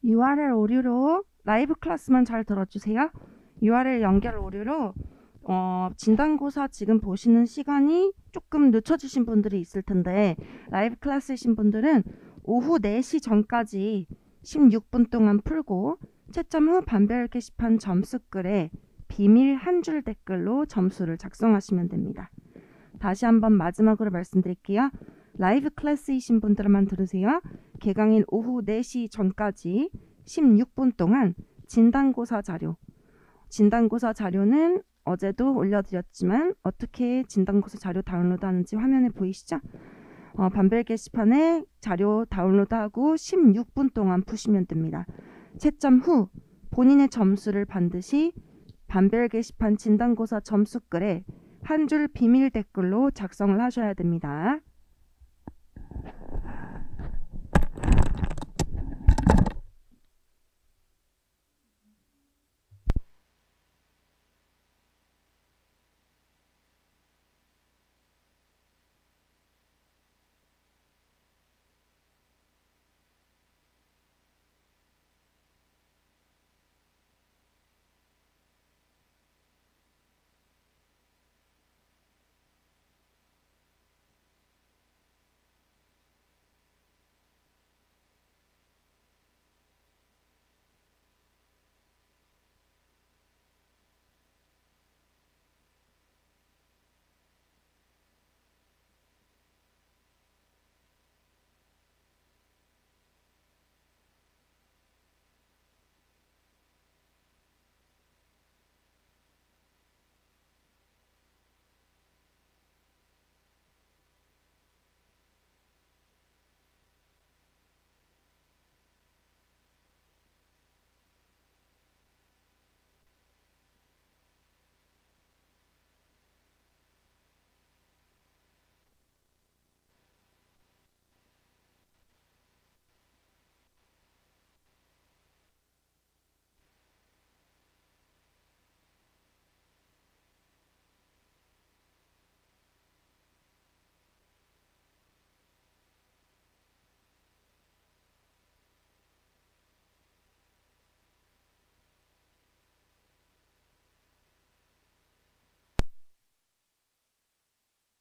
URL 오류로 라이브 클래스만 잘 들어주세요. URL 연결 오류로 진단고사 지금 보시는 시간이 조금 늦춰지신 분들이 있을 텐데 라이브 클래스이신 분들은 오후 4시 전까지 16분 동안 풀고 채점 후 반별 게시판 점수글에 비밀 한 줄 댓글로 점수를 작성하시면 됩니다. 다시 한번 마지막으로 말씀드릴게요. 라이브 클래스이신 분들만 들으세요. 개강일 오후 4시 전까지 16분 동안 진단고사 자료는 어제도 올려드렸지만 어떻게 진단고사 자료 다운로드하는지 화면에 보이시죠? 반별 게시판에 자료 다운로드하고 16분 동안 푸시면 됩니다. 채점 후 본인의 점수를 반드시 반별 게시판 진단고사 점수글에 한 줄 비밀 댓글로 작성을 하셔야 됩니다.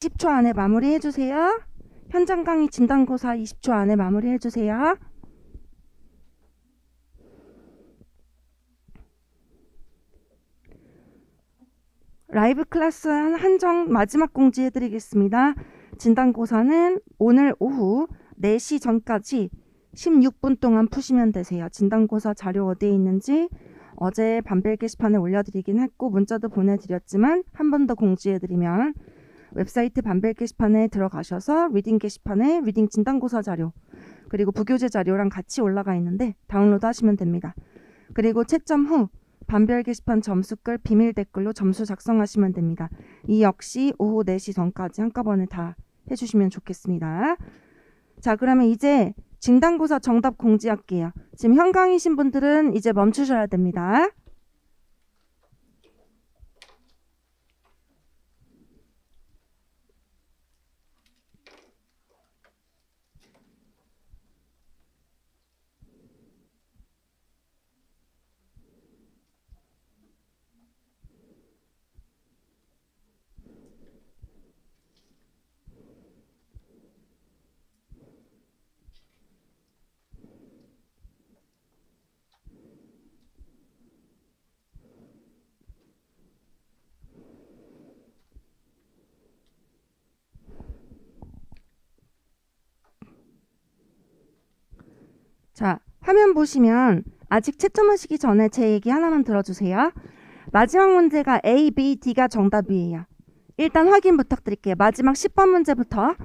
십 20초 안에 마무리해주세요. 현장 강의 진단고사 20초 안에 마무리해주세요. 라이브 클래스 한정 마지막 공지해드리겠습니다. 진단고사는 오늘 오후 4시 전까지 16분 동안 푸시면 되세요. 진단고사 자료 어디에 있는지 어제 반별 게시판에 올려드리긴 했고 문자도 보내드렸지만 한 번 더 공지해드리면 웹사이트 반별 게시판에 들어가셔서 리딩 게시판에 리딩 진단고사 자료 그리고 부교재 자료랑 같이 올라가 있는데 다운로드 하시면 됩니다. 그리고 채점 후 반별 게시판 점수글 비밀 댓글로 점수 작성하시면 됩니다. 이 역시 오후 4시 전까지 한꺼번에 다 해주시면 좋겠습니다. 자, 그러면 이제 진단고사 정답 공지할게요. 지금 현강이신 분들은 이제 멈추셔야 됩니다. 자, 화면 보시면 아직 채점하시기 전에 제 얘기 하나만 들어주세요. 마지막 문제가 A, B, D가 정답이에요. 일단 확인 부탁드릴게요. 마지막 10번 문제부터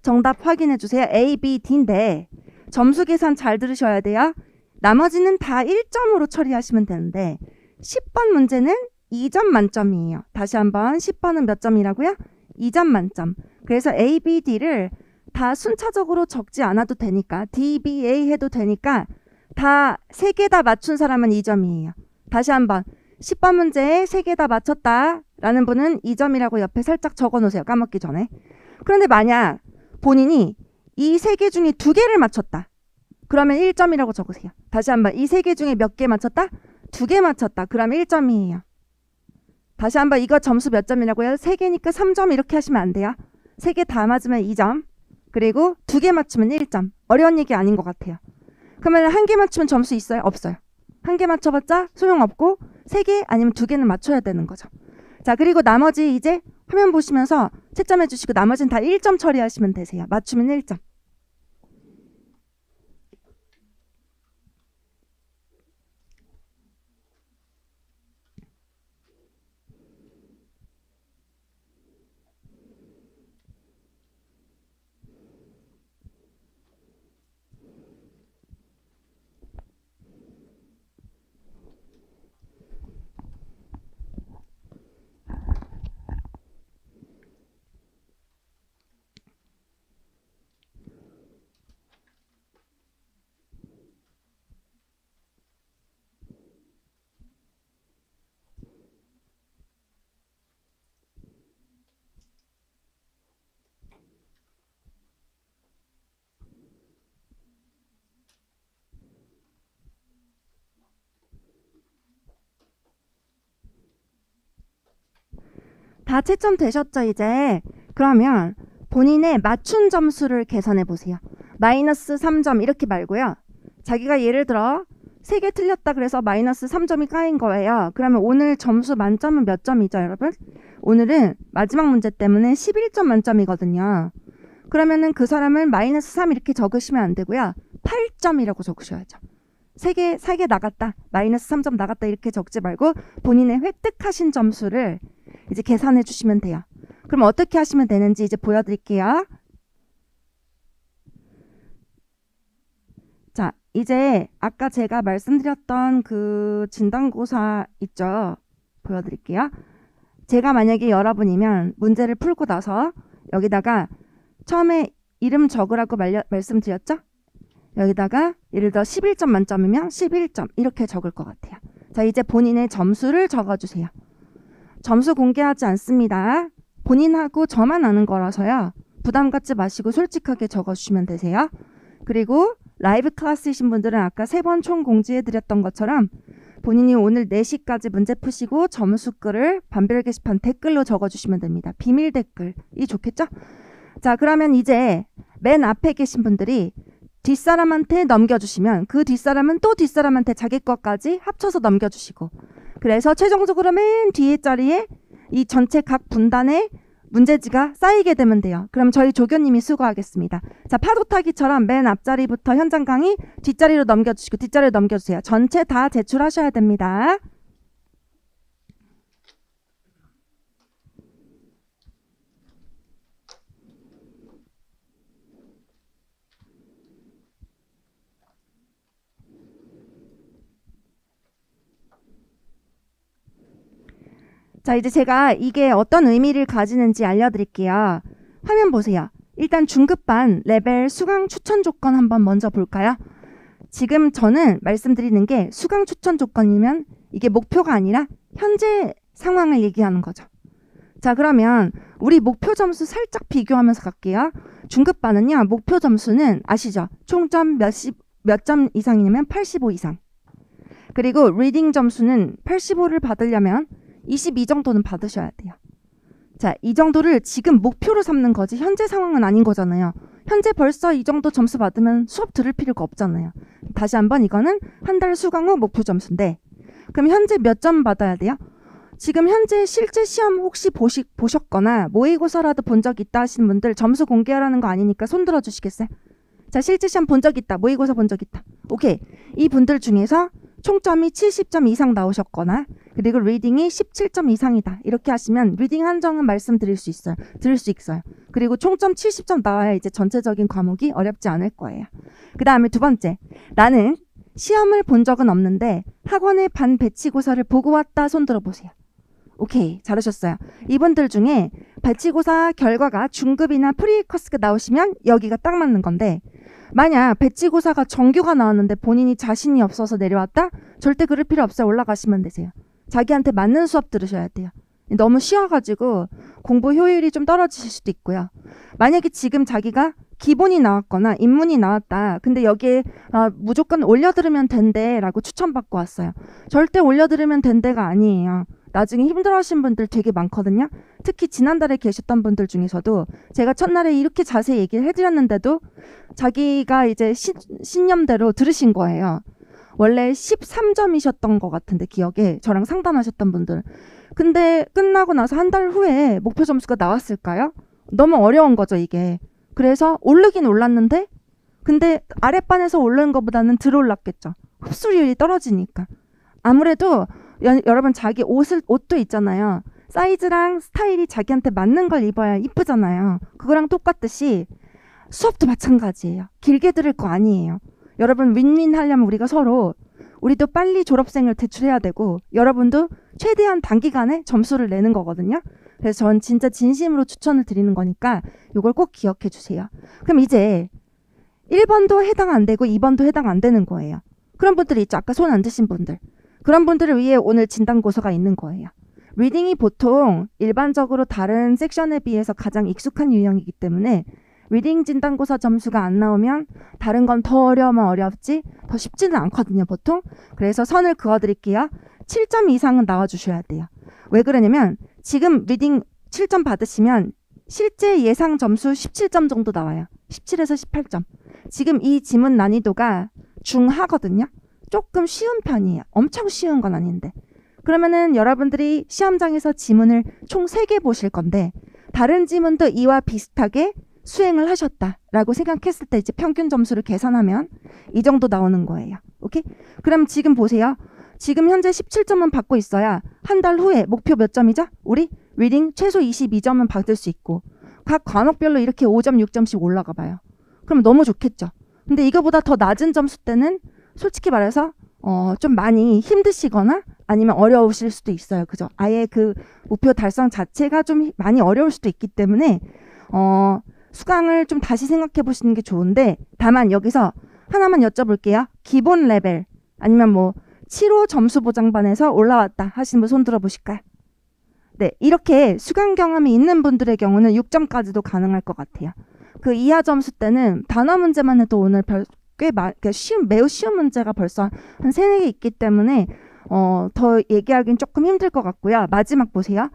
정답 확인해주세요. A, B, D인데 점수 계산 잘 들으셔야 돼요. 나머지는 다 1점으로 처리하시면 되는데 10번 문제는 2점 만점이에요. 다시 한번 10번은 몇 점이라고요? 2점 만점. 그래서 A, B, D를 다 순차적으로 적지 않아도 되니까 D, B, A 해도 되니까 다 3개 다 맞춘 사람은 2점이에요. 다시 한번 10번 문제에 3개 다 맞췄다 라는 분은 2점이라고 옆에 살짝 적어 놓으세요. 까먹기 전에. 그런데 만약 본인이 이 3개 중에 2개를 맞췄다. 그러면 1점이라고 적으세요. 다시 한번 이 3개 중에 몇 개 맞췄다? 2개 맞췄다. 그러면 1점이에요. 다시 한번 이거 점수 몇 점이라고요? 3개니까 3점 이렇게 하시면 안 돼요. 3개 다 맞으면 2점. 그리고 2개 맞추면 1점. 어려운 얘기 아닌 것 같아요. 그러면 1개 맞추면 점수 있어요? 없어요. 1개 맞춰봤자 소용없고 3개 아니면 2개는 맞춰야 되는 거죠. 자, 그리고 나머지 이제 화면 보시면서 채점해 주시고 나머지는 다 1점 처리하시면 되세요. 맞추면 1점. 다 채점 되셨죠, 이제? 그러면 본인의 맞춘 점수를 계산해 보세요. 마이너스 3점 이렇게 말고요. 자기가 예를 들어 3개 틀렸다 그래서 마이너스 3점이 까인 거예요. 그러면 오늘 점수 만점은 몇 점이죠, 여러분? 오늘은 마지막 문제 때문에 11점 만점이거든요. 그러면은 그 사람은 마이너스 3 이렇게 적으시면 안 되고요. 8점이라고 적으셔야죠. 3개 나갔다, 마이너스 3점 나갔다 이렇게 적지 말고 본인의 획득하신 점수를 이제 계산해 주시면 돼요. 그럼 어떻게 하시면 되는지 이제 보여드릴게요. 자, 이제 아까 제가 말씀드렸던 그 진단고사 있죠? 보여드릴게요. 제가 만약에 여러분이면 문제를 풀고 나서 여기다가 처음에 이름 적으라고 말씀드렸죠? 여기다가 예를 들어 11점 만점이면 11점 이렇게 적을 것 같아요. 자, 이제 본인의 점수를 적어주세요. 점수 공개하지 않습니다. 본인하고 저만 아는 거라서요. 부담 갖지 마시고 솔직하게 적어주시면 되세요. 그리고 라이브 클래스이신 분들은 아까 3번 총 공지해드렸던 것처럼 본인이 오늘 4시까지 문제 푸시고 점수글을 반별 게시판 댓글로 적어주시면 됩니다. 비밀 댓글이 좋겠죠? 자, 그러면 이제 맨 앞에 계신 분들이 뒷사람한테 넘겨주시면 그 뒷사람은 또 뒷사람한테 자기 것까지 합쳐서 넘겨주시고, 그래서 최종적으로 맨 뒤에 자리에 이 전체 각 분단의 문제지가 쌓이게 되면 돼요. 그럼 저희 조교님이 수고하겠습니다. 자, 파도 타기처럼 맨 앞자리부터 현장 강의 뒷자리로 넘겨주시고 뒷자리로 넘겨주세요. 전체 다 제출하셔야 됩니다. 자, 이제 제가 이게 어떤 의미를 가지는지 알려드릴게요. 화면 보세요. 일단 중급반 레벨 수강 추천 조건 한번 먼저 볼까요? 지금 저는 말씀드리는 게 수강 추천 조건이면 이게 목표가 아니라 현재 상황을 얘기하는 거죠. 자, 그러면 우리 목표 점수 살짝 비교하면서 갈게요. 중급반은요, 목표 점수는 아시죠? 총점 몇 점 이상이냐면 85 이상. 그리고 리딩 점수는 85를 받으려면 22 정도는 받으셔야 돼요. 자, 이 정도를 지금 목표로 삼는 거지 현재 상황은 아닌 거잖아요. 현재 벌써 이 정도 점수 받으면 수업 들을 필요가 없잖아요. 다시 한번 이거는 한 달 수강 후 목표 점수인데, 그럼 현재 몇 점 받아야 돼요? 지금 현재 실제 시험 혹시 보셨거나 모의고사라도 본 적 있다 하시는 분들 점수 공개하라는 거 아니니까 손 들어 주시겠어요? 자, 실제 시험 본 적 있다, 모의고사 본 적 있다. 오케이. 이 분들 중에서 총점이 70점 이상 나오셨거나 그리고 리딩이 17점 이상이다, 이렇게 하시면 리딩 한정은 말씀드릴 수 있어요. 들을 수 있어요. 그리고 총점 70점 나와야 이제 전체적인 과목이 어렵지 않을 거예요. 그 다음에 두 번째, 나는 시험을 본 적은 없는데 학원의 반 배치고사를 보고 왔다. 손 들어보세요. 오케이, 잘하셨어요. 이분들 중에 배치고사 결과가 중급이나 프리코스가 나오시면 여기가 딱 맞는 건데, 만약 배치고사가 정규가 나왔는데 본인이 자신이 없어서 내려왔다? 절대 그럴 필요 없어요. 올라가시면 되세요. 자기한테 맞는 수업 들으셔야 돼요. 너무 쉬워가지고 공부 효율이 좀 떨어지실 수도 있고요. 만약에 지금 자기가 기본이 나왔거나 입문이 나왔다. 근데 여기에 무조건 올려들으면 된대 라고 추천받고 왔어요. 절대 올려들으면 된대가 아니에요. 나중에 힘들어하신 분들 되게 많거든요. 특히 지난달에 계셨던 분들 중에서도 제가 첫날에 이렇게 자세히 얘기를 해드렸는데도 자기가 이제 신념대로 들으신 거예요. 원래 13점이셨던 것 같은데 기억에 저랑 상담하셨던 분들. 근데 끝나고 나서 한 달 후에 목표 점수가 나왔을까요? 너무 어려운 거죠 이게. 그래서 오르긴 올랐는데 근데 아랫반에서 오르는 것보다는 덜 올랐겠죠. 흡수율이 떨어지니까. 아무래도 여러분 자기 옷도 있잖아요. 사이즈랑 스타일이 자기한테 맞는 걸 입어야 이쁘잖아요. 그거랑 똑같듯이 수업도 마찬가지예요. 길게 들을 거 아니에요. 여러분 윈윈 하려면 우리가 서로 우리도 빨리 졸업생을 대출해야 되고 여러분도 최대한 단기간에 점수를 내는 거거든요. 그래서 전 진짜 진심으로 추천을 드리는 거니까 이걸 꼭 기억해 주세요. 그럼 이제 1번도 해당 안 되고 2번도 해당 안 되는 거예요. 그런 분들이 있죠. 아까 손 안 드신 분들. 그런 분들을 위해 오늘 진단고서가 있는 거예요. 리딩이 보통 일반적으로 다른 섹션에 비해서 가장 익숙한 유형이기 때문에 리딩 진단고사 점수가 안 나오면 다른 건 더 어려우면 어렵지 더 쉽지는 않거든요 보통. 그래서 선을 그어드릴게요. 7점 이상은 나와주셔야 돼요. 왜 그러냐면 지금 리딩 7점 받으시면 실제 예상 점수 17점 정도 나와요. 17에서 18점. 지금 이 지문 난이도가 중하거든요. 조금 쉬운 편이에요. 엄청 쉬운 건 아닌데. 그러면은 여러분들이 시험장에서 지문을 총 3개 보실 건데 다른 지문도 이와 비슷하게 수행을 하셨다라고 생각했을 때 이제 평균 점수를 계산하면 이 정도 나오는 거예요. 오케이? 그럼 지금 보세요. 지금 현재 17점은 받고 있어야 한 달 후에 목표 몇 점이죠? 우리 리딩 최소 22점은 받을 수 있고 각 과목별로 이렇게 5점, 6점씩 올라가 봐요. 그럼 너무 좋겠죠. 근데 이거보다 더 낮은 점수 때는 솔직히 말해서 좀 많이 힘드시거나 아니면 어려우실 수도 있어요. 그죠? 아예 그 목표 달성 자체가 좀 많이 어려울 수도 있기 때문에 수강을 좀 다시 생각해 보시는 게 좋은데 다만 여기서 하나만 여쭤볼게요. 기본 레벨 아니면 뭐 7호 점수 보장반에서 올라왔다 하시는 분 손 들어보실까요? 네, 이렇게 수강 경험이 있는 분들의 경우는 6점까지도 가능할 것 같아요. 그 이하 점수 때는 단어 문제만 해도 오늘 매우 쉬운 문제가 벌써 한 3-4개 있기 때문에 더 얘기하기는 조금 힘들 것 같고요. 마지막 보세요.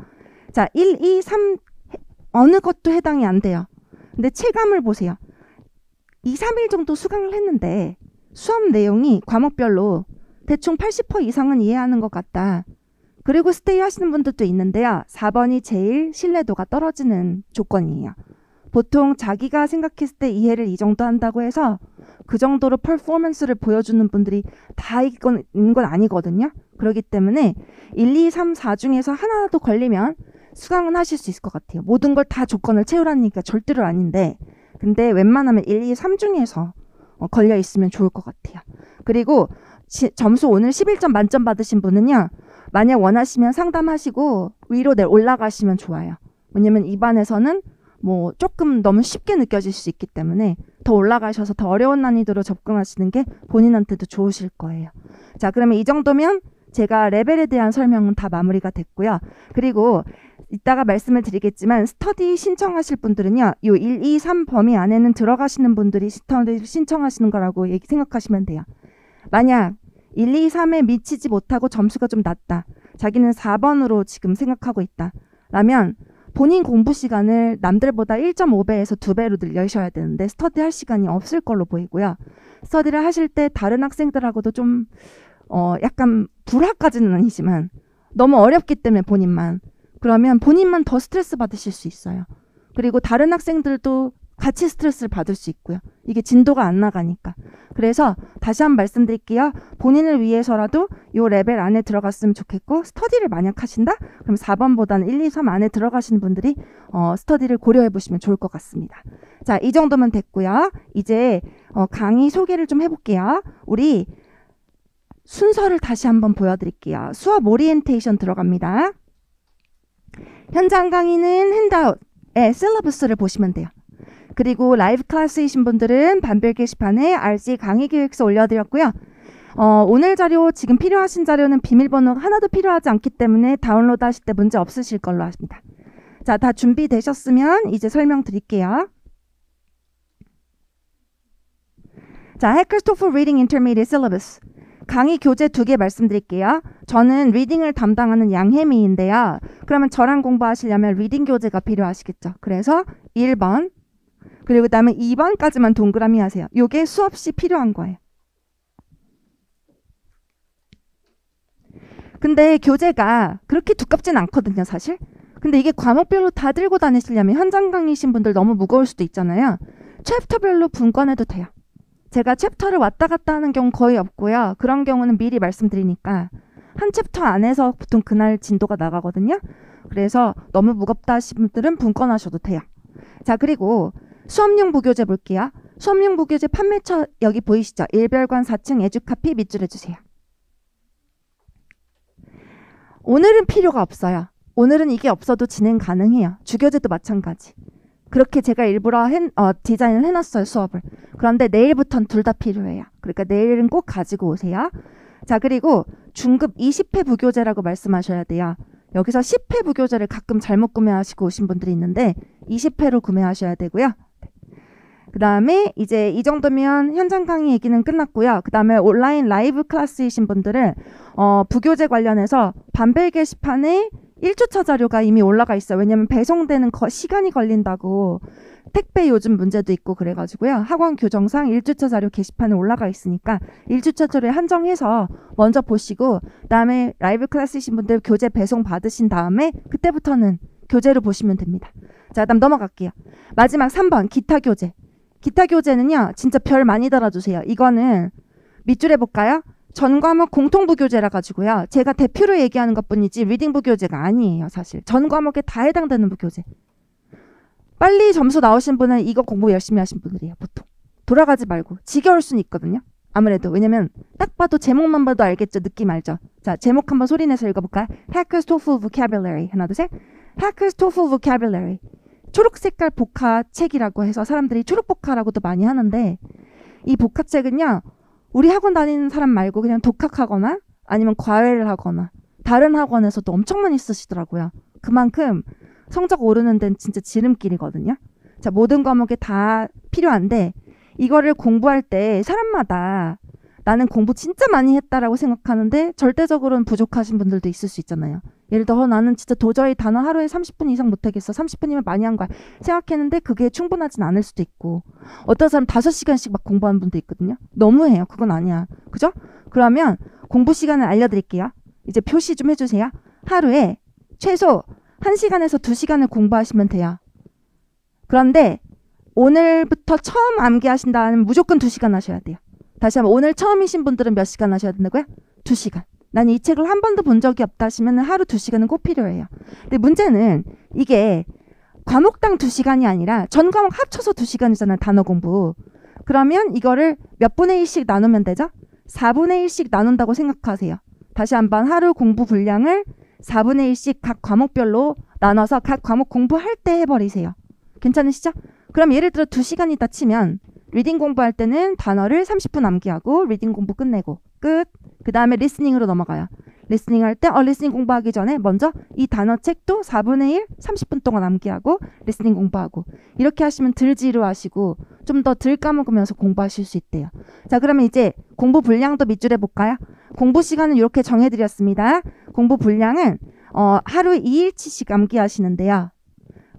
자, 1, 2, 3 어느 것도 해당이 안 돼요. 근데 체감을 보세요. 2, 3일 정도 수강을 했는데 수업 내용이 과목별로 대충 80% 이상은 이해하는 것 같다. 그리고 스테이 하시는 분들도 있는데요. 4번이 제일 신뢰도가 떨어지는 조건이에요. 보통 자기가 생각했을 때 이해를 이 정도 한다고 해서 그 정도로 퍼포먼스를 보여주는 분들이 다 있는 건 아니거든요. 그렇기 때문에 1, 2, 3, 4 중에서 하나라도 걸리면 수강은 하실 수 있을 것 같아요. 모든 걸 다 조건을 채우라니까 절대로 아닌데 근데 웬만하면 1, 2, 3 중에서 걸려 있으면 좋을 것 같아요. 그리고 점수 오늘 11점 만점 받으신 분은요. 만약 원하시면 상담하시고 위로 올라가시면 좋아요. 왜냐면 이 반에서는 뭐 조금 너무 쉽게 느껴질 수 있기 때문에 더 올라가셔서 더 어려운 난이도로 접근하시는 게 본인한테도 좋으실 거예요. 자, 그러면 이 정도면 제가 레벨에 대한 설명은 다 마무리가 됐고요. 그리고 이따가 말씀을 드리겠지만 스터디 신청하실 분들은요. 요 1, 2, 3 범위 안에는 들어가시는 분들이 스터디 신청하시는 거라고 생각하시면 돼요. 만약 1, 2, 3에 미치지 못하고 점수가 좀 낮다. 자기는 4번으로 지금 생각하고 있다. 라면 본인 공부 시간을 남들보다 1.5배에서 2배로 늘리셔야 되는데 스터디 할 시간이 없을 걸로 보이고요. 스터디를 하실 때 다른 학생들하고도 좀 약간 불화까지는 아니지만 너무 어렵기 때문에 그러면 본인만 더 스트레스 받으실 수 있어요. 그리고 다른 학생들도 같이 스트레스를 받을 수 있고요. 이게 진도가 안 나가니까. 그래서 다시 한번 말씀드릴게요. 본인을 위해서라도 이 레벨 안에 들어갔으면 좋겠고 스터디를 만약 하신다? 그럼 4번보다는 1, 2, 3 안에 들어가시는 분들이 스터디를 고려해 보시면 좋을 것 같습니다. 자, 이 정도면 됐고요. 이제 강의 소개를 좀 해볼게요. 우리 순서를 다시 한번 보여드릴게요. 수업 오리엔테이션 들어갑니다. 현장 강의는 핸드아웃에 셀러버스를 보시면 돼요. 그리고 라이브 클래스이신 분들은 반별 게시판에 RC 강의 계획서 올려드렸고요. 오늘 자료 지금 필요하신 자료는 비밀번호가 하나도 필요하지 않기 때문에 다운로드 하실 때 문제 없으실 걸로 합니다. 자, 다 준비되셨으면 이제 설명드릴게요. 자, Hackers TOEFL Reading Intermediate Syllabus. 강의 교재 2개 말씀드릴게요. 저는 리딩을 담당하는 양혜미인데요. 그러면 저랑 공부하시려면 리딩 교재가 필요하시겠죠. 그래서 1번 그리고 그 다음에 2번까지만 동그라미 하세요. 요게 수없이 필요한 거예요. 근데 교재가 그렇게 두껍진 않거든요, 사실. 근데 이게 과목별로 다 들고 다니시려면 현장 강의신 분들 너무 무거울 수도 있잖아요. 챕터별로 분권해도 돼요. 제가 챕터를 왔다 갔다 하는 경우 거의 없고요. 그런 경우는 미리 말씀드리니까 한 챕터 안에서 보통 그날 진도가 나가거든요. 그래서 너무 무겁다 하시는 분들은 분권하셔도 돼요. 자, 그리고 수업용 부교재 볼게요. 수업용 부교재 판매처 여기 보이시죠? 일별관 4층 에듀카피 밑줄 해주세요. 오늘은 필요가 없어요. 오늘은 이게 없어도 진행 가능해요. 주교재도 마찬가지. 그렇게 제가 일부러 디자인을 해놨어요, 수업을. 그런데 내일부터는 둘 다 필요해요. 그러니까 내일은 꼭 가지고 오세요. 자, 그리고 중급 20회 부교재라고 말씀하셔야 돼요. 여기서 10회 부교재를 가끔 잘못 구매하시고 오신 분들이 있는데 20회로 구매하셔야 되고요. 그 다음에 이제 이 정도면 현장 강의 얘기는 끝났고요. 그 다음에 온라인 라이브 클래스이신 분들은 부교재 관련해서 반벨 게시판에 1주차 자료가 이미 올라가 있어요. 왜냐면 배송되는 시간이 걸린다고 택배 요즘 문제도 있고 그래가지고요. 학원 규정상 1주차 자료 게시판에 올라가 있으니까 1주차 자료에 한정해서 먼저 보시고 그다음에 라이브 클래스이신 분들 교재 배송 받으신 다음에 그때부터는 교재로 보시면 됩니다. 자, 그다음 넘어갈게요. 마지막 3번 기타 교재. 기타 교재는요. 진짜 별 많이 달아주세요. 이거는 밑줄에 볼까요? 전 과목 공통부 교재라 가지고요. 제가 대표로 얘기하는 것뿐이지 리딩부 교재가 아니에요. 사실 전 과목에 다 해당되는 부 교재. 빨리 점수 나오신 분은 이거 공부 열심히 하신 분들이에요. 보통 돌아가지 말고. 지겨울 수는 있거든요. 아무래도 왜냐면 딱 봐도 제목만 봐도 알겠죠. 느낌 알죠. 자, 제목 한번 소리내서 읽어볼까요? Hackers TOEFL Vocabulary. 하나 둘 셋. Hackers TOEFL Vocabulary. 초록 색깔 복화책이라고 해서 사람들이 초록 복화라고도 많이 하는데 이 복화책은요. 우리 학원 다니는 사람 말고 그냥 독학하거나 아니면 과외를 하거나 다른 학원에서도 엄청 많이 쓰시더라고요. 그만큼 성적 오르는 데는 진짜 지름길이거든요. 자, 모든 과목에 다 필요한데 이거를 공부할 때 사람마다 나는 공부 진짜 많이 했다라고 생각하는데 절대적으로는 부족하신 분들도 있을 수 있잖아요. 예를 들어 나는 진짜 도저히 단어 하루에 30분 이상 못하겠어. 30분이면 많이 한 거야. 생각했는데 그게 충분하진 않을 수도 있고 어떤 사람 5시간씩 막 공부하는 분도 있거든요. 너무해요. 그건 아니야. 그죠? 그러면 공부 시간을 알려드릴게요. 이제 표시 좀 해주세요. 하루에 최소 1시간에서 2시간을 공부하시면 돼요. 그런데 오늘부터 처음 암기하신다면 무조건 2시간 하셔야 돼요. 다시 한번 오늘 처음이신 분들은 몇 시간 하셔야 된다고요? 2시간. 난 이 책을 한 번도 본 적이 없다 하시면 하루 2시간은 꼭 필요해요. 근데 문제는 이게 과목당 2시간이 아니라 전 과목 합쳐서 2시간이잖아요. 단어 공부. 그러면 이거를 몇 분의 1씩 나누면 되죠? 4분의 1씩 나눈다고 생각하세요. 다시 한번 하루 공부 분량을 4분의 1씩 각 과목별로 나눠서 각 과목 공부할 때 해버리세요. 괜찮으시죠? 그럼 예를 들어 2시간이다 치면 리딩 공부할 때는 단어를 30분 암기하고 리딩 공부 끝내고 끝. 그 다음에 리스닝으로 넘어가요. 리스닝 할 때 리스닝 공부하기 전에 먼저 이 단어 책도 4분의 1 30분 동안 암기하고 리스닝 공부하고 이렇게 하시면 덜 지루하시고 좀 더 덜 까먹으면서 공부하실 수 있대요. 자, 그러면 이제 공부 분량도 밑줄에 볼까요? 공부 시간은 이렇게 정해드렸습니다. 공부 분량은 하루 2일치씩 암기하시는데요.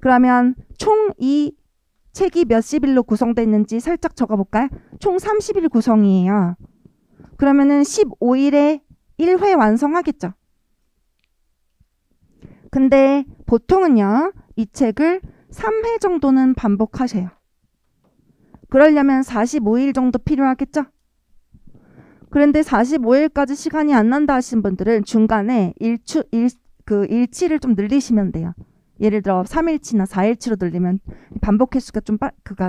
그러면 총 이 책이 몇십 일로 구성되어 있는지 살짝 적어볼까요? 총 30일 구성이에요. 그러면은 15일에 1회 완성하겠죠. 근데 보통은요. 이 책을 3회 정도는 반복하세요. 그러려면 45일 정도 필요하겠죠. 그런데 45일까지 시간이 안 난다 하신 분들은 중간에 일치를 좀 늘리시면 돼요. 예를 들어 3일치나 4일치로 늘리면 반복 횟수가 좀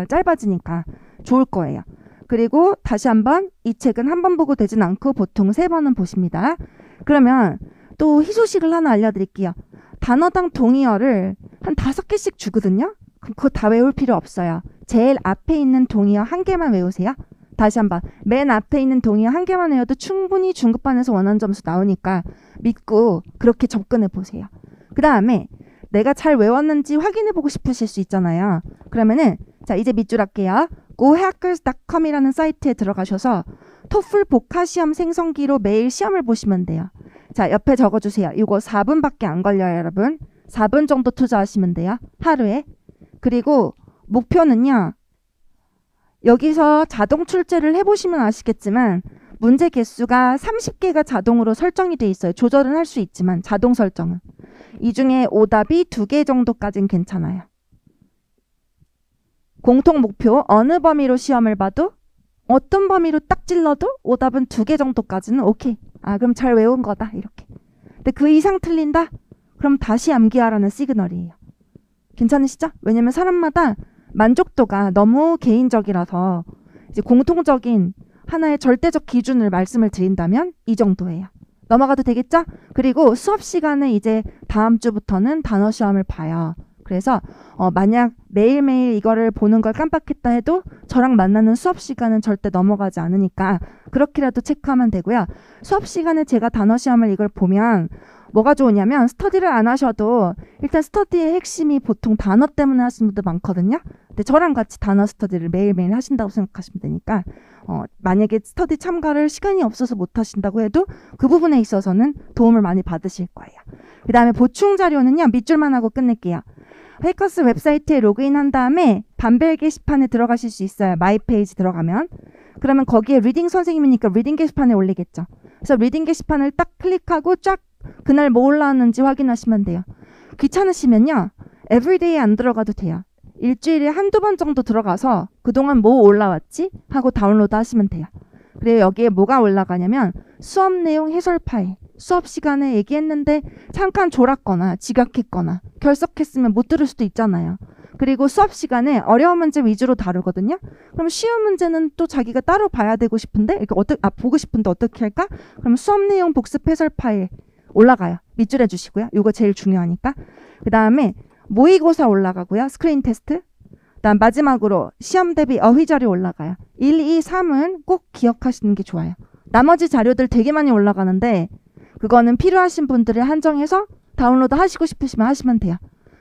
짧아지니까 좋을 거예요. 그리고 다시 한번 이 책은 한 번 보고 되진 않고 보통 3번은 보십니다. 그러면 또 희소식을 하나 알려드릴게요. 단어당 동의어를 한 5개씩 주거든요. 그럼 그거 다 외울 필요 없어요. 제일 앞에 있는 동의어 1개만 외우세요. 다시 한번 맨 앞에 있는 동의어 1개만 외워도 충분히 중급반에서 원하는 점수 나오니까 믿고 그렇게 접근해 보세요. 그 다음에 내가 잘 외웠는지 확인해 보고 싶으실 수 있잖아요. 그러면은 자 이제 밑줄 할게요. gohackers.com이라는 사이트에 들어가셔서 토플 복화시험 생성기로 매일 시험을 보시면 돼요. 자, 옆에 적어주세요. 이거 4분밖에 안 걸려요, 여러분. 4분 정도 투자하시면 돼요. 하루에. 그리고 목표는요. 여기서 자동 출제를 해보시면 아시겠지만 문제 개수가 30개가 자동으로 설정이 돼 있어요. 조절은 할 수 있지만 자동 설정은. 이 중에 오답이 2개 정도까지는 괜찮아요. 공통 목표 어느 범위로 시험을 봐도 어떤 범위로 딱 찔러도 오답은 2개 정도까지는 오케이. 아, 그럼 잘 외운 거다 이렇게. 근데 그 이상 틀린다? 그럼 다시 암기하라는 시그널이에요. 괜찮으시죠? 왜냐면 사람마다 만족도가 너무 개인적이라서 이제 공통적인 하나의 절대적 기준을 말씀을 드린다면 이 정도예요. 넘어가도 되겠죠? 그리고 수업 시간에 이제 다음 주부터는 단어 시험을 봐요. 그래서 만약 매일매일 이거를 보는 걸 깜빡했다 해도 저랑 만나는 수업 시간은 절대 넘어가지 않으니까 그렇게라도 체크하면 되고요. 수업 시간에 제가 단어 시험을 이걸 보면 뭐가 좋으냐면 스터디를 안 하셔도 일단 스터디의 핵심이 보통 단어 때문에 하시는 분들 많거든요. 근데 저랑 같이 단어 스터디를 매일매일 하신다고 생각하시면 되니까 만약에 스터디 참가를 시간이 없어서 못 하신다고 해도 그 부분에 있어서는 도움을 많이 받으실 거예요. 그 다음에 보충 자료는요. 밑줄만 하고 끝낼게요. 페이커스 웹사이트에 로그인한 다음에 반벨 게시판에 들어가실 수 있어요. 마이 페이지 들어가면. 그러면 거기에 리딩 선생님이니까 리딩 게시판에 올리겠죠. 그래서 리딩 게시판을 딱 클릭하고 쫙 그날 뭐 올라왔는지 확인하시면 돼요. 귀찮으시면요. 에브리데이에 안 들어가도 돼요. 일주일에 한두 번 정도 들어가서 그동안 뭐 올라왔지? 하고 다운로드 하시면 돼요. 그리고 여기에 뭐가 올라가냐면 수업 내용 해설 파일. 수업 시간에 얘기했는데 잠깐 졸았거나 지각했거나 결석했으면 못 들을 수도 있잖아요. 그리고 수업 시간에 어려운 문제 위주로 다루거든요. 그럼 쉬운 문제는 또 자기가 따로 봐야 되고 싶은데 이렇게 보고 싶은데 어떻게 할까? 그럼 수업 내용 복습 해설 파일 올라가요. 밑줄해 주시고요. 이거 제일 중요하니까. 그 다음에 모의고사 올라가고요. 스크린 테스트. 그다음 마지막으로 시험 대비 어휘 자료 올라가요. 1, 2, 3은 꼭 기억하시는 게 좋아요. 나머지 자료들 되게 많이 올라가는데 그거는 필요하신 분들을 한정해서 다운로드 하시고 싶으시면 하시면 돼요.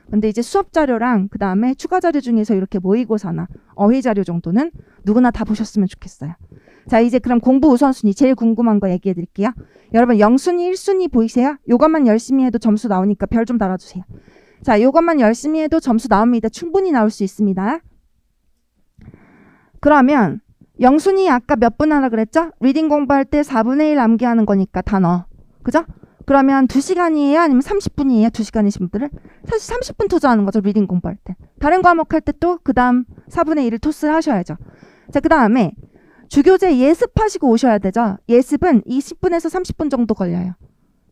근데 이제 수업 자료랑 그 다음에 추가 자료 중에서 이렇게 모의고사나 어휘 자료 정도는 누구나 다 보셨으면 좋겠어요. 자, 이제 그럼 공부 우선순위 제일 궁금한 거 얘기해 드릴게요. 여러분 0순위, 1순위 보이세요? 요것만 열심히 해도 점수 나오니까 별 좀 달아주세요. 자, 요것만 열심히 해도 점수 나옵니다. 충분히 나올 수 있습니다. 그러면 0순위 아까 몇 분 하라 그랬죠? 리딩 공부할 때 4분의 1 암기하는 거니까 단어. 그죠? 그러면 2시간이에요? 아니면 30분이에요? 2시간이신 분들은? 사실 30분 투자하는 거죠. 리딩 공부할 때. 다른 과목 할 때 또 그 다음 4분의 1을 토스를 하셔야죠. 자, 그 다음에 주교재 예습하시고 오셔야 되죠. 예습은 20분에서 30분 정도 걸려요.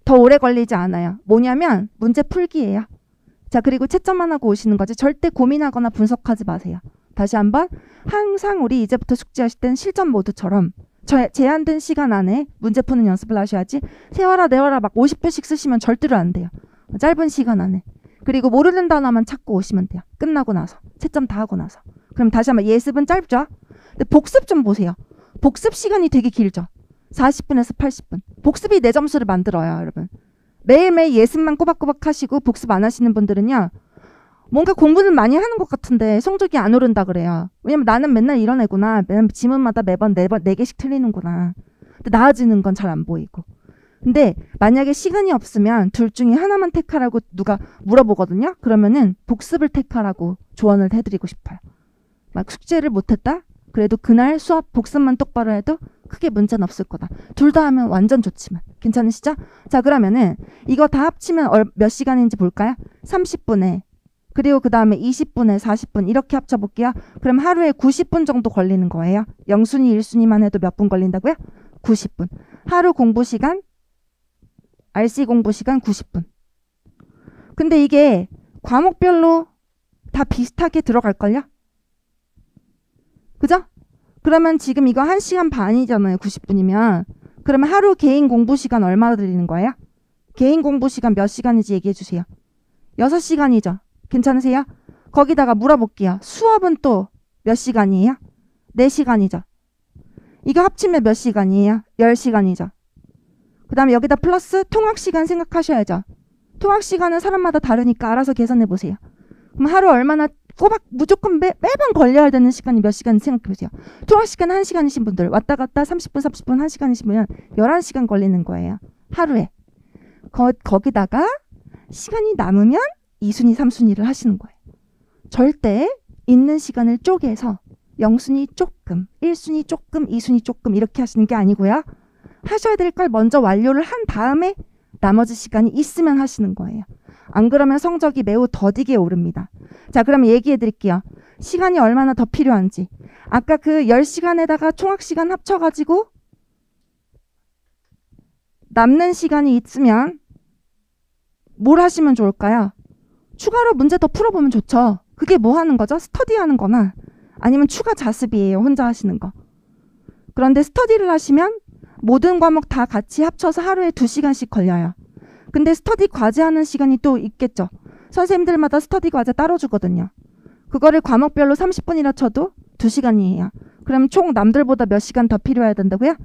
더 오래 걸리지 않아요. 뭐냐면 문제 풀기예요. 자, 그리고 채점만 하고 오시는 거지. 절대 고민하거나 분석하지 마세요. 다시 한번 항상 우리 이제부터 숙제하실 땐 실전 모드처럼 제한된 시간 안에 문제 푸는 연습을 하셔야지 세워라 내워라 막 50분씩 쓰시면 절대로 안 돼요. 짧은 시간 안에. 그리고 모르는 단어만 찾고 오시면 돼요. 끝나고 나서. 채점 다 하고 나서. 그럼 다시 한번 예습은 짧죠? 근데 복습 좀 보세요. 복습 시간이 되게 길죠? 40분에서 80분. 복습이 내 점수를 만들어요, 여러분. 매일매일 예습만 꼬박꼬박 하시고 복습 안 하시는 분들은요. 뭔가 공부는 많이 하는 것 같은데 성적이 안 오른다 그래요. 왜냐면 나는 맨날 이런 애구나. 매번 지문마다 매번 4개씩 틀리는구나. 근데 나아지는 건 잘 안 보이고. 근데 만약에 시간이 없으면 둘 중에 하나만 택하라고 누가 물어보거든요. 그러면은 복습을 택하라고 조언을 해드리고 싶어요. 막 숙제를 못했다? 그래도 그날 수업 복습만 똑바로 해도 크게 문제는 없을 거다. 둘 다 하면 완전 좋지만. 괜찮으시죠? 자, 그러면은 이거 다 합치면 몇 시간인지 볼까요? 30분에 그리고 그 다음에 20분에 40분 이렇게 합쳐볼게요. 그럼 하루에 90분 정도 걸리는 거예요. 0순위, 1순위만 해도 몇 분 걸린다고요? 90분. 하루 공부 시간, RC 공부 시간 90분. 근데 이게 과목별로 다 비슷하게 들어갈걸요? 그죠? 그러면 지금 이거 1시간 반이잖아요. 90분이면. 그러면 하루 개인 공부 시간 얼마나 드리는 거예요? 개인 공부 시간 몇 시간인지 얘기해 주세요. 6시간이죠. 괜찮으세요? 거기다가 물어볼게요. 수업은 또 몇 시간이에요? 4시간이죠. 이거 합치면 몇 시간이에요? 10시간이죠. 그 다음에 여기다 플러스 통학시간 생각하셔야죠. 통학시간은 사람마다 다르니까 알아서 계산해 보세요. 그럼 하루 얼마나 꼬박 무조건 매번 걸려야 되는 시간이 몇 시간인지 생각해보세요. 통학 시간 1시간이신 분들 왔다 갔다 30분 1시간이신 분은 11시간 걸리는 거예요. 하루에. 거기다가 시간이 남으면 2순위 3순위를 하시는 거예요. 절대 있는 시간을 쪼개서 0순위 조금, 1순위 조금, 2순위 조금 이렇게 하시는 게 아니고요. 하셔야 될 걸 먼저 완료를 한 다음에 나머지 시간이 있으면 하시는 거예요. 안 그러면 성적이 매우 더디게 오릅니다. 자, 그럼 얘기해 드릴게요. 시간이 얼마나 더 필요한지. 아까 그 10시간에다가 총학시간 합쳐가지고 남는 시간이 있으면 뭘 하시면 좋을까요? 추가로 문제 더 풀어보면 좋죠. 그게 뭐 하는 거죠? 스터디 하는 거나 아니면 추가 자습이에요. 혼자 하시는 거. 그런데 스터디를 하시면 모든 과목 다 같이 합쳐서 하루에 2시간씩 걸려요. 근데 스터디 과제하는 시간이 또 있겠죠. 선생님들마다 스터디 과제 따로 주거든요. 그거를 과목별로 30분이라 쳐도 2시간이에요. 그럼 총 남들보다 몇 시간 더 필요해야 된다고요?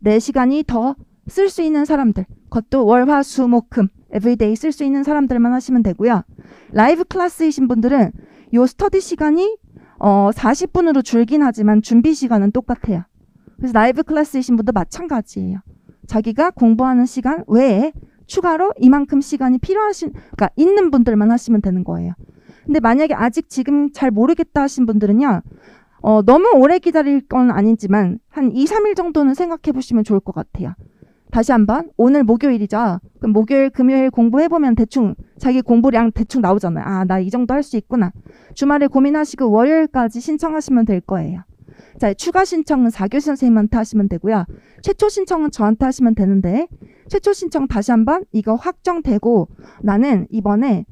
4시간이 더 쓸 수 있는 사람들. 그것도 월, 화, 수, 목, 금 에브리데이 쓸 수 있는 사람들만 하시면 되고요. 라이브 클래스이신 분들은 요 스터디 시간이 40분으로 줄긴 하지만 준비 시간은 똑같아요. 그래서 라이브 클래스이신 분도 마찬가지예요. 자기가 공부하는 시간 외에 추가로 이만큼 시간이 그러니까 있는 분들만 하시면 되는 거예요. 근데 만약에 아직 지금 잘 모르겠다 하신 분들은요. 너무 오래 기다릴 건 아니지만 한 2, 3일 정도는 생각해 보시면 좋을 것 같아요. 다시 한번 오늘 목요일이죠. 그럼 목요일, 금요일 공부해보면 대충 자기 공부량 대충 나오잖아요. 아, 나 이 정도 할 수 있구나. 주말에 고민하시고 월요일까지 신청하시면 될 거예요. 자, 추가 신청은 4교시 선생님한테 하시면 되고요. 최초 신청은 저한테 하시면 되는데 최초 신청 다시 한번 이거 확정되고 나는 이번에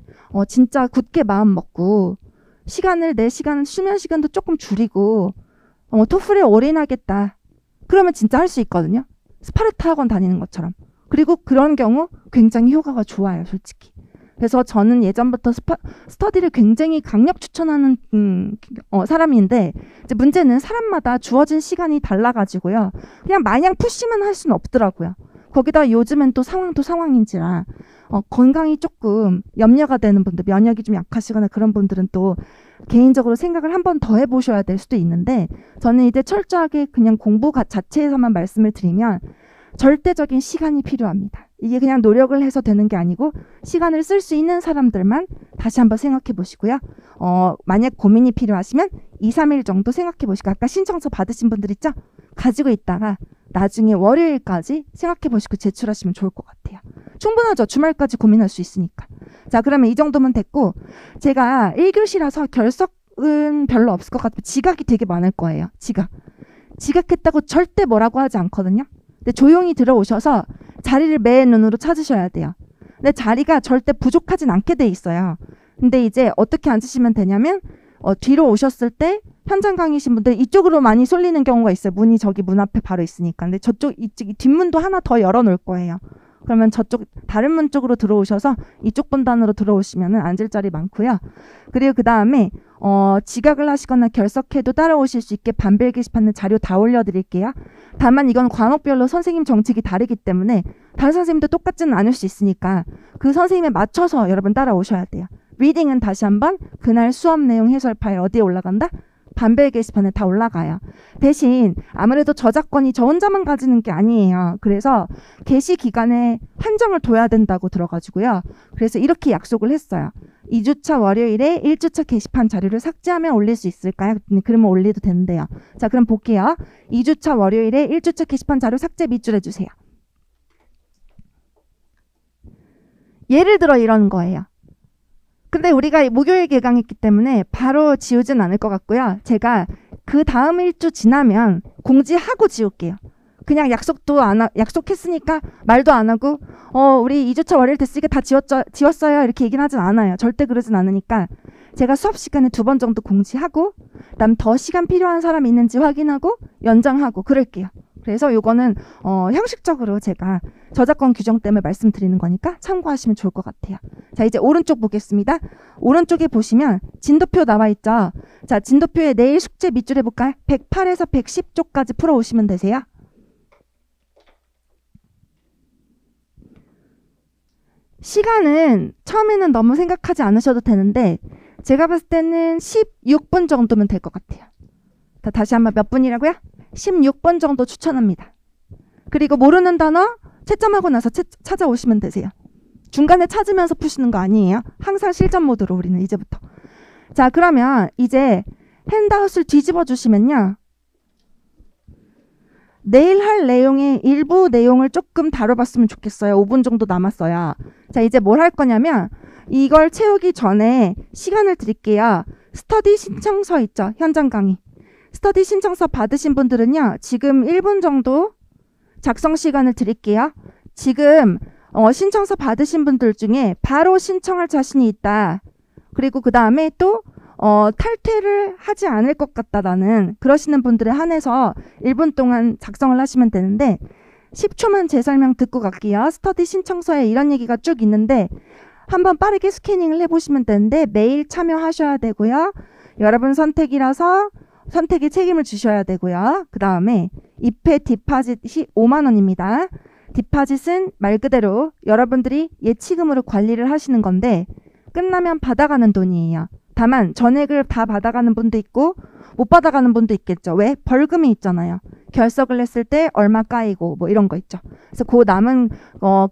진짜 굳게 마음 먹고 내 시간 수면 시간도 조금 줄이고 토플에 올인하겠다. 그러면 진짜 할 수 있거든요. 스파르타 학원 다니는 것처럼. 그리고 그런 경우 굉장히 효과가 좋아요, 솔직히. 그래서 저는 예전부터 스터디를 굉장히 강력 추천하는 사람인데 이제 문제는 사람마다 주어진 시간이 달라가지고요. 그냥 마냥 푸시만 할 수는 없더라고요. 거기다 요즘엔 또 상황도 상황인지라 건강이 조금 염려가 되는 분들, 면역이 좀 약하시거나 그런 분들은 또 개인적으로 생각을 한 번 더 해보셔야 될 수도 있는데 저는 이제 철저하게 그냥 공부 자체에서만 말씀을 드리면 절대적인 시간이 필요합니다. 이게 그냥 노력을 해서 되는 게 아니고 시간을 쓸 수 있는 사람들만 다시 한번 생각해 보시고요. 만약 고민이 필요하시면 2, 3일 정도 생각해 보시고 아까 신청서 받으신 분들 있죠? 가지고 있다가 나중에 월요일까지 생각해 보시고 제출하시면 좋을 것 같아요. 충분하죠? 주말까지 고민할 수 있으니까. 자, 그러면 이 정도면 됐고 제가 1교시라서 결석은 별로 없을 것 같아요. 지각이 되게 많을 거예요. 지각했다고 절대 뭐라고 하지 않거든요. 근데 조용히 들어오셔서 자리를 매 눈으로 찾으셔야 돼요. 근데 자리가 절대 부족하진 않게 돼 있어요. 근데 이제 어떻게 앉으시면 되냐면 뒤로 오셨을 때 현장 강의신 분들 이쪽으로 많이 쏠리는 경우가 있어요. 문이 저기 문 앞에 바로 있으니까. 근데 이쪽 뒷문도 하나 더 열어놓을 거예요. 그러면 저쪽 다른 문 쪽으로 들어오셔서 이쪽 분단으로 들어오시면 앉을 자리 많고요. 그리고 그 다음에 지각을 하시거나 결석해도 따라오실 수 있게 반별 게시판에 자료 다 올려드릴게요. 다만 이건 과목별로 선생님 정책이 다르기 때문에 다른 선생님도 똑같지는 않을 수 있으니까 그 선생님에 맞춰서 여러분 따라오셔야 돼요. 리딩은 다시 한번 그날 수업 내용 해설 파일 어디에 올라간다? 반별 게시판에 다 올라가요. 대신 아무래도 저작권이 저 혼자만 가지는 게 아니에요. 그래서 게시 기간에 한정을 둬야 된다고 들어가지고요. 그래서 이렇게 약속을 했어요. 2주차 월요일에 1주차 게시판 자료를 삭제하면 올릴 수 있을까요? 그러면 올려도 되는데요. 자, 그럼 볼게요. 2주차 월요일에 1주차 게시판 자료 삭제 밑줄 해주세요. 예를 들어 이런 거예요. 근데 우리가 목요일 개강했기 때문에 바로 지우진 않을 것 같고요. 제가 그 다음 1주 지나면 공지하고 지울게요. 그냥 약속했으니까 말도 안 하고 우리 2주차 월요일 됐으니까 다 지웠어요 이렇게 얘기는 하진 않아요. 절대 그러진 않으니까 제가 수업 시간에 2번 정도 공지하고 그다음 더 시간 필요한 사람이 있는지 확인하고 연장하고 그럴게요. 그래서 요거는 형식적으로 제가 저작권 규정 때문에 말씀드리는 거니까 참고하시면 좋을 것 같아요. 자, 이제 오른쪽 보겠습니다. 오른쪽에 보시면 진도표 나와 있죠. 자, 진도표에 내일 숙제 밑줄 해볼까요? 108에서 110쪽까지 풀어오시면 되세요. 시간은 처음에는 너무 생각하지 않으셔도 되는데 제가 봤을 때는 16분 정도면 될 것 같아요. 다시 한번 몇 분이라고요? 16분 정도 추천합니다. 그리고 모르는 단어 채점하고 나서 찾아오시면 되세요. 중간에 찾으면서 푸시는 거 아니에요. 항상 실전 모드로 우리는 이제부터. 자, 그러면 이제 핸드아웃을 뒤집어 주시면요. 내일 할 내용의 일부 내용을 조금 다뤄봤으면 좋겠어요. 5분 정도 남았어요. 자, 이제 뭘 할 거냐면 이걸 채우기 전에 시간을 드릴게요. 스터디 신청서 있죠? 현장 강의. 스터디 신청서 받으신 분들은요. 지금 1분 정도 작성 시간을 드릴게요. 지금 신청서 받으신 분들 중에 바로 신청할 자신이 있다. 그리고 그 다음에 또 탈퇴를 하지 않을 것 같다라는 그러시는 분들에 한해서 1분 동안 작성을 하시면 되는데 10초만 제 설명 듣고 갈게요. 스터디 신청서에 이런 얘기가 쭉 있는데 한번 빠르게 스캐닝을 해보시면 되는데 매일 참여하셔야 되고요. 여러분 선택이라서 선택에 책임을 지셔야 되고요. 그 다음에 입회 디파짓이 5만 원입니다. 디파짓은 말 그대로 여러분들이 예치금으로 관리를 하시는 건데 끝나면 받아가는 돈이에요. 다만 전액을 다 받아가는 분도 있고 못 받아가는 분도 있겠죠. 왜? 벌금이 있잖아요. 결석을 했을 때 얼마 까이고 뭐 이런 거 있죠. 그래서 그 남은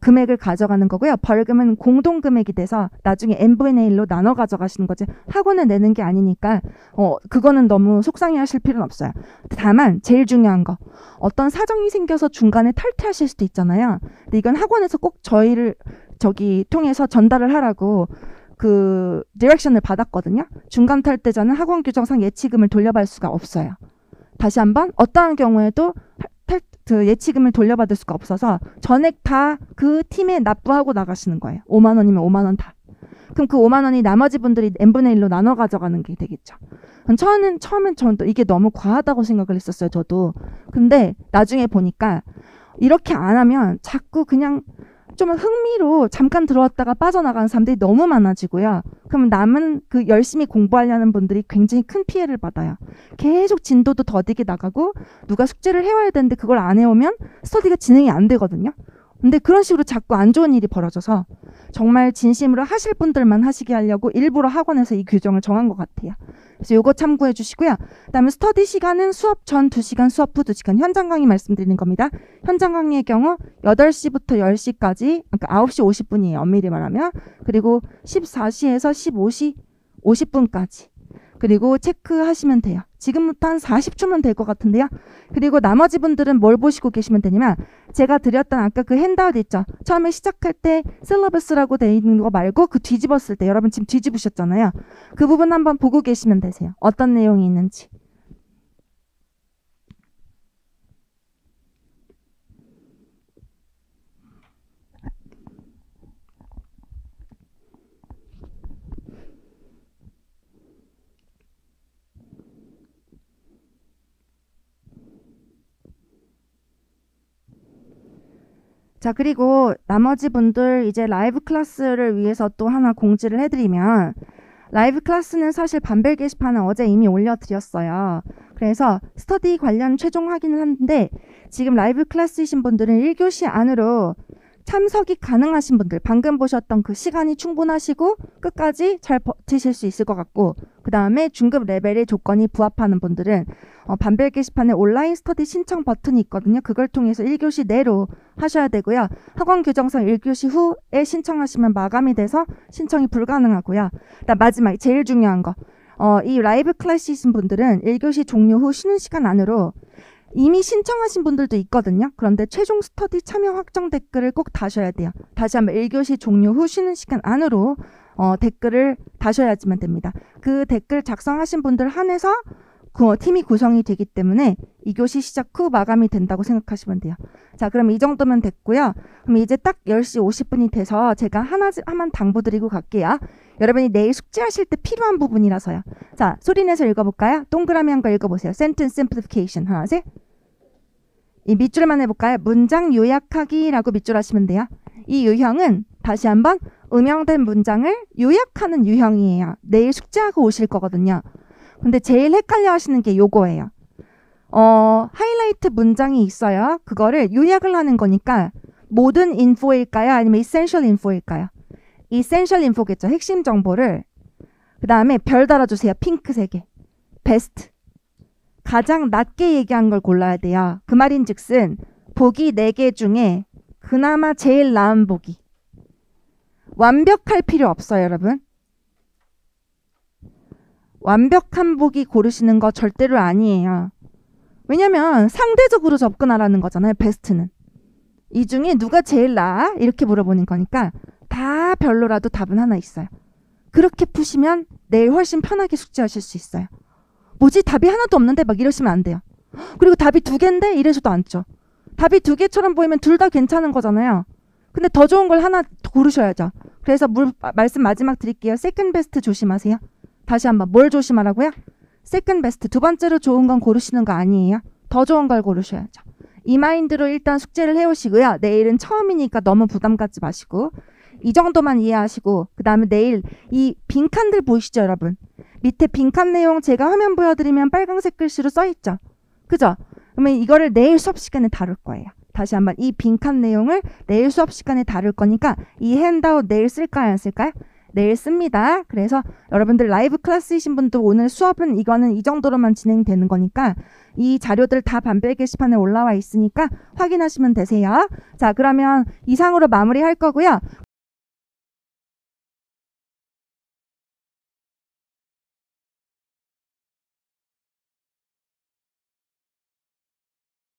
금액을 가져가는 거고요. 벌금은 공동 금액이 돼서 나중에 n분의 1로 나눠 가져가시는 거지. 학원에 내는 게 아니니까 그거는 너무 속상해하실 필요는 없어요. 다만 제일 중요한 거 어떤 사정이 생겨서 중간에 탈퇴하실 수도 있잖아요. 근데 이건 학원에서 꼭 저희를 통해서 전달을 하라고 그 디렉션을 받았거든요. 중간 탈퇴자는 학원 규정상 예치금을 돌려받을 수가 없어요. 다시 한번 어떠한 경우에도 예치금을 돌려받을 수가 없어서 전액 다 그 팀에 납부하고 나가시는 거예요. 5만 원이면 5만 원 다. 그럼 그 5만 원이 나머지 분들이 n분의 1로 나눠 가져가는 게 되겠죠. 처음엔 저는 이게 너무 과하다고 생각을 했었어요. 저도. 근데 나중에 보니까 이렇게 안 하면 자꾸 그냥 좀 흥미로 잠깐 들어왔다가 빠져나가는 사람들이 너무 많아지고요. 그럼 남은 그 열심히 공부하려는 분들이 굉장히 큰 피해를 받아요. 계속 진도도 더디게 나가고 누가 숙제를 해와야 되는데 그걸 안 해오면 스터디가 진행이 안 되거든요. 근데 그런 식으로 자꾸 안 좋은 일이 벌어져서 정말 진심으로 하실 분들만 하시게 하려고 일부러 학원에서 이 규정을 정한 것 같아요. 그래서 요거 참고해 주시고요. 그다음에 스터디 시간은 수업 전 2시간, 수업 후 2시간 현장 강의 말씀드리는 겁니다. 현장 강의의 경우 8시부터 10시까지, 그러니까 9시 50분이에요. 엄밀히 말하면. 그리고 14시에서 15시 50분까지. 그리고 체크하시면 돼요. 지금부터 한 40초면 될 것 같은데요. 그리고 나머지 분들은 뭘 보시고 계시면 되냐면 제가 드렸던 아까 그 핸드아웃 있죠. 처음에 시작할 때 셀러버스라고 돼 있는 거 말고 그 뒤집었을 때 여러분 지금 뒤집으셨잖아요. 그 부분 한번 보고 계시면 되세요. 어떤 내용이 있는지. 자, 그리고 나머지 분들 이제 라이브 클래스를 위해서 또 하나 공지를 해드리면 라이브 클래스는 사실 반벨 게시판은 어제 이미 올려드렸어요. 그래서 스터디 관련 최종 확인을 하는데 지금 라이브 클래스이신 분들은 1교시 안으로 참석이 가능하신 분들, 방금 보셨던 그 시간이 충분하시고 끝까지 잘 버티실 수 있을 것 같고 그 다음에 중급 레벨의 조건이 부합하는 분들은 반벨 게시판에 온라인 스터디 신청 버튼이 있거든요. 그걸 통해서 1교시 내로 하셔야 되고요. 학원 규정상 1교시 후에 신청하시면 마감이 돼서 신청이 불가능하고요. 그다음 마지막 제일 중요한 거, 이 라이브 클래스이신 분들은 1교시 종료 후 쉬는 시간 안으로 이미 신청하신 분들도 있거든요. 그런데 최종 스터디 참여 확정 댓글을 꼭 다셔야 돼요. 다시 한번 1교시 종료 후 쉬는 시간 안으로 댓글을 다셔야지만 됩니다. 그 댓글 작성하신 분들 한해서 그 팀이 구성이 되기 때문에 2교시 시작 후 마감이 된다고 생각하시면 돼요. 자, 그럼 이 정도면 됐고요. 그럼 이제 딱 10시 50분이 돼서 제가 하나만 당부드리고 갈게요. 여러분이 내일 숙제하실 때 필요한 부분이라서요. 자, 소리내서 읽어볼까요? 동그라미 한 거 읽어보세요. Sentence Simplification. 하나, 셋. 이 밑줄만 해볼까요? 문장 요약하기라고 밑줄 하시면 돼요. 이 유형은 다시 한번 음영된 문장을 요약하는 유형이에요. 내일 숙제하고 오실 거거든요. 근데 제일 헷갈려 하시는 게 요거예요. 하이라이트 문장이 있어요. 그거를 요약을 하는 거니까 모든 인포일까요? 아니면 essential info일까요? essential info겠죠. 핵심 정보를 그 다음에 별 달아주세요. 핑크색에. 베스트. 가장 낮게 얘기한 걸 골라야 돼요. 그 말인즉슨 보기 4개 중에 그나마 제일 나은 보기. 완벽할 필요 없어요, 여러분. 완벽한 보기 고르시는 거 절대로 아니에요. 왜냐면 상대적으로 접근하라는 거잖아요, 베스트는. 이 중에 누가 제일 나아? 이렇게 물어보는 거니까 다 별로라도 답은 하나 있어요. 그렇게 푸시면 내일 훨씬 편하게 숙제하실 수 있어요. 뭐지? 답이 하나도 없는데 막 이러시면 안 돼요. 그리고 답이 2개인데 이래서도 않죠. 답이 2개처럼 보이면 둘 다 괜찮은 거잖아요. 근데 더 좋은 걸 하나 고르셔야죠. 그래서 말씀 마지막 드릴게요. 세컨 베스트 조심하세요. 다시 한번 뭘 조심하라고요? 세컨 베스트. 두 번째로 좋은 건 고르시는 거 아니에요. 더 좋은 걸 고르셔야죠. 이 마인드로 일단 숙제를 해오시고요. 내일은 처음이니까 너무 부담 갖지 마시고 이 정도만 이해하시고 그 다음에 내일 이 빈칸들 보이시죠, 여러분? 밑에 빈칸 내용 제가 화면 보여드리면 빨간색 글씨로 써있죠? 그죠? 그러면 이거를 내일 수업 시간에 다룰 거예요. 다시 한번 이 빈칸 내용을 내일 수업 시간에 다룰 거니까 이 핸드아웃 내일 쓸까요? 안 쓸까요? 내일 씁니다. 그래서 여러분들 라이브 클래스이신 분도 오늘 수업은 이거는 이 정도로만 진행되는 거니까 이 자료들 다 반별 게시판에 올라와 있으니까 확인하시면 되세요. 자, 그러면 이상으로 마무리할 거고요.